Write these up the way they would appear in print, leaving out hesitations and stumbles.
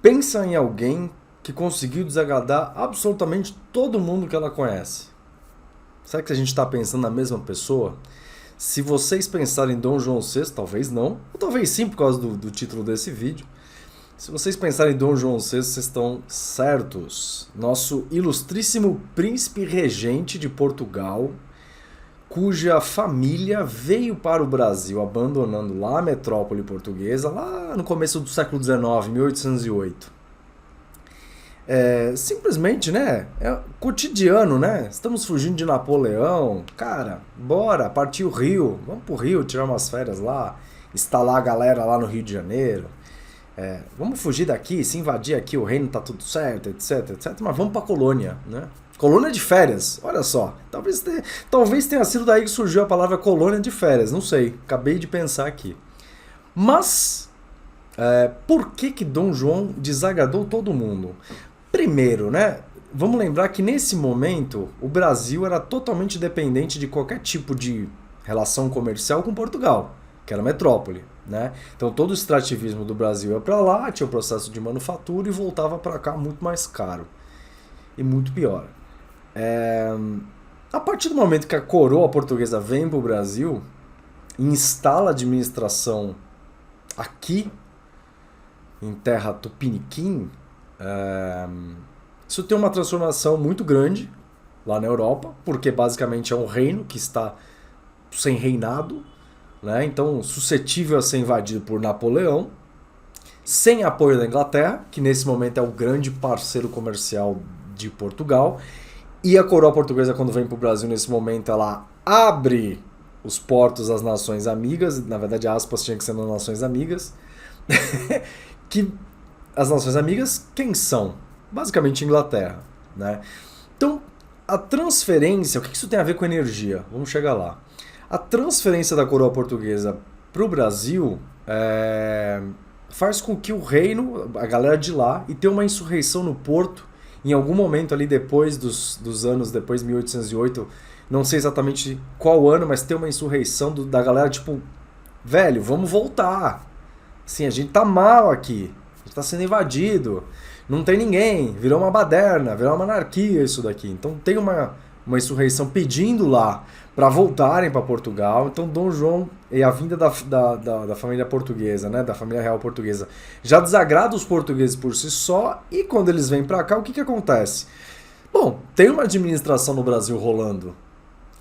Pensa em alguém que conseguiu desagradar absolutamente todo mundo que ela conhece. Será que a gente está pensando na mesma pessoa? Se vocês pensarem em Dom João VI, talvez não, ou talvez sim por causa do título desse vídeo. Se vocês pensarem em Dom João VI, vocês estão certos. Nosso ilustríssimo príncipe regente de Portugal, cuja família veio para o Brasil abandonando lá a metrópole portuguesa, lá no começo do século XIX, 1808. Simplesmente, né? É cotidiano, né? Estamos fugindo de Napoleão. Cara, bora, partir o Rio. Vamos pro Rio tirar umas férias lá. Instalar a galera lá no Rio de Janeiro. Vamos fugir daqui, se invadir aqui, o reino tá tudo certo, etc, etc. Mas vamos pra colônia, né? Colônia de férias, olha só. Talvez tenha sido daí que surgiu a palavra colônia de férias, não sei. Acabei de pensar aqui. Mas, por que Dom João desagradou todo mundo? Primeiro, né? Vamos lembrar que nesse momento o Brasil era totalmente dependente de qualquer tipo de relação comercial com Portugal, que era a metrópole, né? Então todo o extrativismo do Brasil ia para lá, tinha o processo de manufatura e voltava para cá muito mais caro e muito pior. A partir do momento que a coroa portuguesa vem para o Brasil e instala a administração aqui em terra tupiniquim, isso tem uma transformação muito grande lá na Europa, porque basicamente é um reino que está sem reinado, né? Então suscetível a ser invadido por Napoleão, sem apoio da Inglaterra, que nesse momento é o grande parceiro comercial de Portugal, e a coroa portuguesa, quando vem para o Brasil nesse momento, ela abre os portos às nações amigas, na verdade aspas tinha que ser nas nações amigas, que as nações amigas, quem são? Basicamente Inglaterra, né? Então, a transferência, o que isso tem a ver com energia? Vamos chegar lá. A transferência da coroa portuguesa para o Brasil faz com que o reino, a galera de lá, e ter uma insurreição no Porto, em algum momento ali depois dos anos, depois de 1808, não sei exatamente qual ano, mas ter uma insurreição da galera, tipo, velho, vamos voltar. Sim, a gente tá mal aqui. A gente tá sendo invadido. Não tem ninguém. Virou uma baderna, virou uma anarquia isso daqui. Então tem uma insurreição pedindo lá para voltarem para Portugal. Então Dom João e a vinda da família portuguesa, né, da família real portuguesa, já desagrada os portugueses por si só. E quando eles vêm para cá, o que acontece? Bom, tem uma administração no Brasil rolando.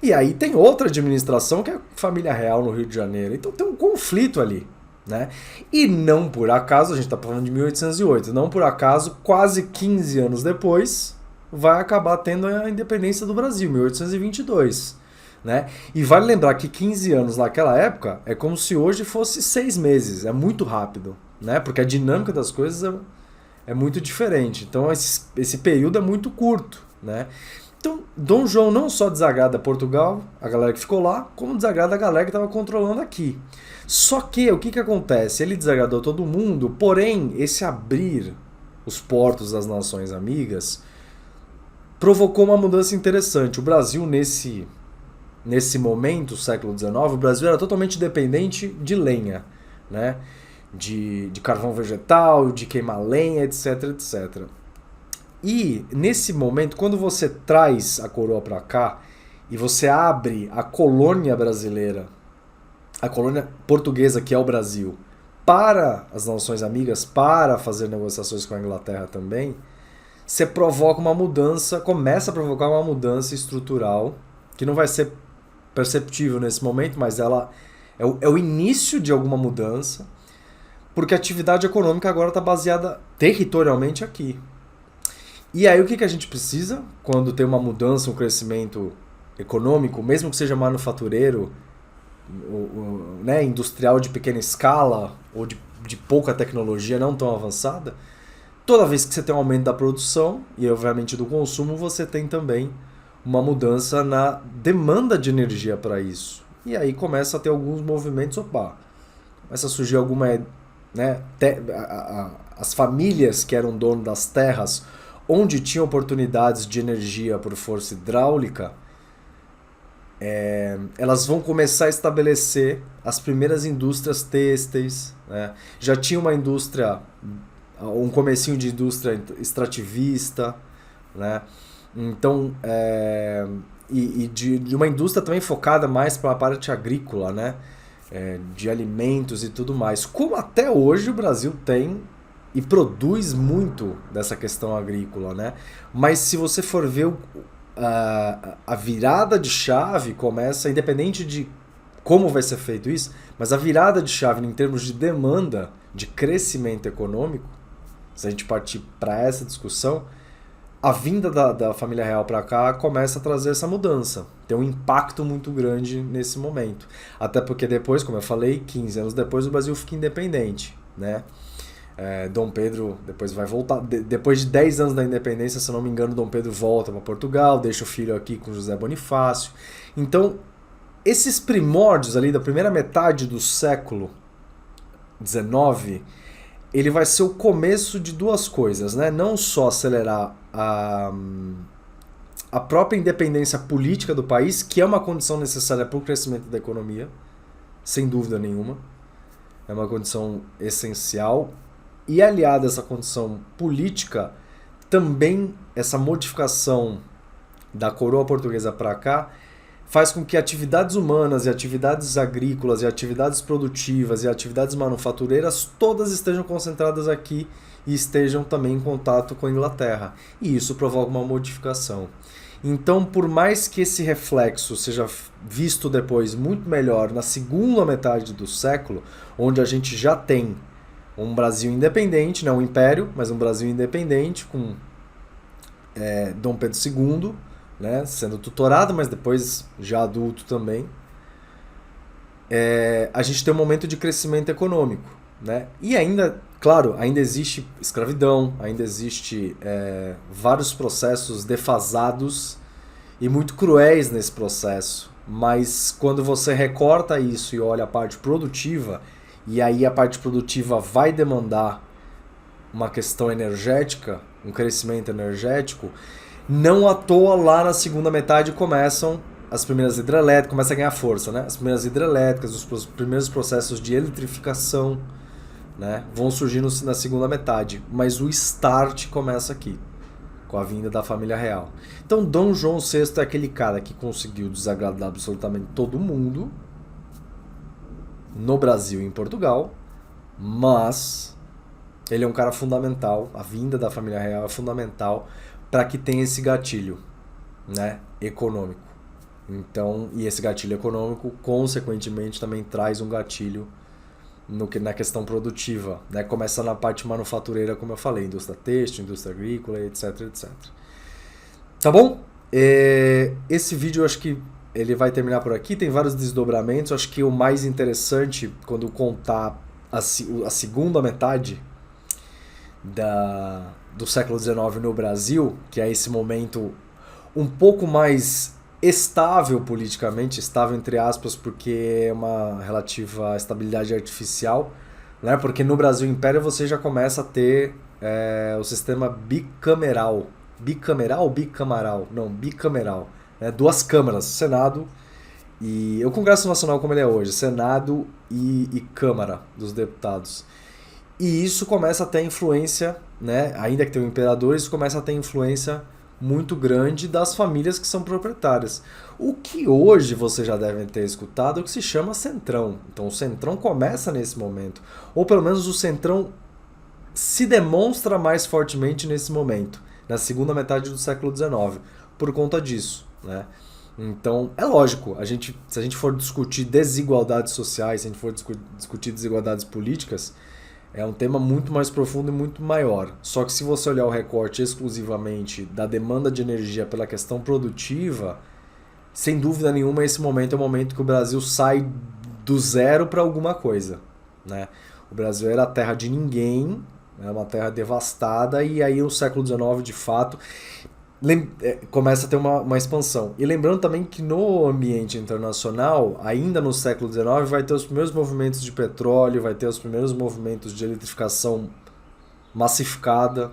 E aí tem outra administração que é a família real no Rio de Janeiro. Então tem um conflito ali. Né? E não por acaso, a gente está falando de 1808, não por acaso, quase 15 anos depois, vai acabar tendo a independência do Brasil, 1822. Né? E vale lembrar que 15 anos naquela época é como se hoje fosse 6 meses, é muito rápido, né? Porque a dinâmica das coisas é muito diferente. Então esse período é muito curto. Né? Então, Dom João não só desagrada Portugal, a galera que ficou lá, como desagrada a galera que estava controlando aqui. Só que o que acontece? Ele desagradou todo mundo, porém, esse abrir os portos das nações amigas provocou uma mudança interessante. O Brasil, nesse momento, século XIX, o Brasil era totalmente dependente de lenha, né? De carvão vegetal, de queimar lenha, etc, etc. E nesse momento, quando você traz a coroa para cá e você abre a colônia brasileira, a colônia portuguesa que é o Brasil, para as nações amigas, para fazer negociações com a Inglaterra também, você provoca uma mudança, começa a provocar uma mudança estrutural, que não vai ser perceptível nesse momento, mas ela é o início de alguma mudança, porque a atividade econômica agora está baseada territorialmente aqui. E aí o que a gente precisa quando tem uma mudança, um crescimento econômico, mesmo que seja manufatureiro, né, industrial de pequena escala ou de pouca tecnologia não tão avançada? Toda vez que você tem um aumento da produção e obviamente do consumo, você tem também uma mudança na demanda de energia para isso. E aí começa a ter alguns movimentos, começa a surgir alguma, né, as famílias que eram dono das terras onde tinha oportunidades de energia por força hidráulica, elas vão começar a estabelecer as primeiras indústrias têxteis. Né? Já tinha uma indústria um comecinho de indústria extrativista, né? Então, de uma indústria também focada mais para a parte agrícola, né? De alimentos e tudo mais. Como até hoje o Brasil tem e produz muito dessa questão agrícola, né? Mas se você for ver a virada de chave começa, independente de como vai ser feito isso, mas a virada de chave em termos de demanda, de crescimento econômico, se a gente partir para essa discussão, a vinda da família real para cá começa a trazer essa mudança. Tem um impacto muito grande nesse momento. Até porque depois, como eu falei, 15 anos depois o Brasil fica independente, né? Dom Pedro depois vai voltar. Depois de 10 anos da independência, se eu não me engano, Dom Pedro volta para Portugal, deixa o filho aqui com José Bonifácio. Então, esses primórdios ali da primeira metade do século XIX, ele vai ser o começo de duas coisas, né? Não só acelerar a própria independência política do país, que é uma condição necessária para o crescimento da economia, sem dúvida nenhuma. É uma condição essencial. E aliada a essa condição política, também essa modificação da coroa portuguesa para cá faz com que atividades humanas e atividades agrícolas e atividades produtivas e atividades manufatureiras todas estejam concentradas aqui e estejam também em contato com a Inglaterra. E isso provoca uma modificação. Então, por mais que esse reflexo seja visto depois muito melhor na segunda metade do século, onde a gente já tem um Brasil independente, não um império, mas um Brasil independente, com Dom Pedro II, né, sendo tutorado, mas depois já adulto também, a gente tem um momento de crescimento econômico, né? E ainda, claro, ainda existe escravidão, ainda existe vários processos defasados e muito cruéis nesse processo, mas quando você recorta isso e olha a parte produtiva, e aí a parte produtiva vai demandar uma questão energética, um crescimento energético, não à toa lá na segunda metade começam as primeiras hidrelétricas, começa a ganhar força, né? As primeiras hidrelétricas, os primeiros processos de eletrificação, né, vão surgindo na segunda metade, mas o start começa aqui, com a vinda da família real. Então Dom João VI é aquele cara que conseguiu desagradar absolutamente todo mundo, no Brasil e em Portugal, mas ele é um cara fundamental, a vinda da família real é fundamental para que tenha esse gatilho, né, econômico. Então, e esse gatilho econômico, consequentemente, também traz um gatilho na questão produtiva, né? Começa na parte manufatureira, como eu falei, indústria têxtil, indústria agrícola, etc, etc. Tá bom? Esse vídeo eu acho que ele vai terminar por aqui, tem vários desdobramentos. Acho que o mais interessante, quando contar a segunda metade do século XIX no Brasil, que é esse momento um pouco mais estável politicamente, estável entre aspas, porque é uma relativa estabilidade artificial, né? Porque no Brasil Império você já começa a ter o sistema bicameral. Bicameral ou bicamaral? Não, bicameral. Duas câmaras, Senado e o Congresso Nacional como ele é hoje, Senado e Câmara dos Deputados. E isso começa a ter influência, né? Ainda que tenha o imperador, isso começa a ter influência muito grande das famílias que são proprietárias. O que hoje você já deve ter escutado é o que se chama Centrão. Então o Centrão começa nesse momento, ou pelo menos o Centrão se demonstra mais fortemente nesse momento, na segunda metade do século XIX, por conta disso, né? Então, é lógico, se a gente for discutir desigualdades sociais, se a gente for discutir desigualdades políticas, é um tema muito mais profundo e muito maior. Só que se você olhar o recorte exclusivamente da demanda de energia pela questão produtiva, sem dúvida nenhuma esse momento é o momento que o Brasil sai do zero para alguma coisa, né? O Brasil era a terra de ninguém, é uma terra devastada, e aí o século XIX, de fato, começa a ter uma expansão. E lembrando também que no ambiente internacional, ainda no século XIX, vai ter os primeiros movimentos de petróleo, vai ter os primeiros movimentos de eletrificação massificada.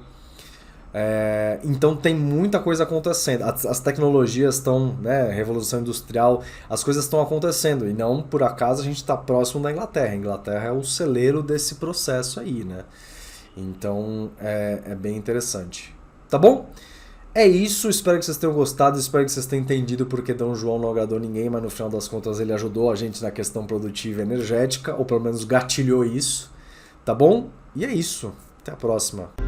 Então tem muita coisa acontecendo. As tecnologias estão, né, revolução industrial, as coisas estão acontecendo. E não por acaso a gente está próximo da Inglaterra. A Inglaterra é o celeiro desse processo aí, né? Então é bem interessante. Tá bom? É isso, espero que vocês tenham gostado, espero que vocês tenham entendido porque Dom João não agradou ninguém, mas no final das contas ele ajudou a gente na questão produtiva e energética, ou pelo menos gatilhou isso, tá bom? E é isso, até a próxima.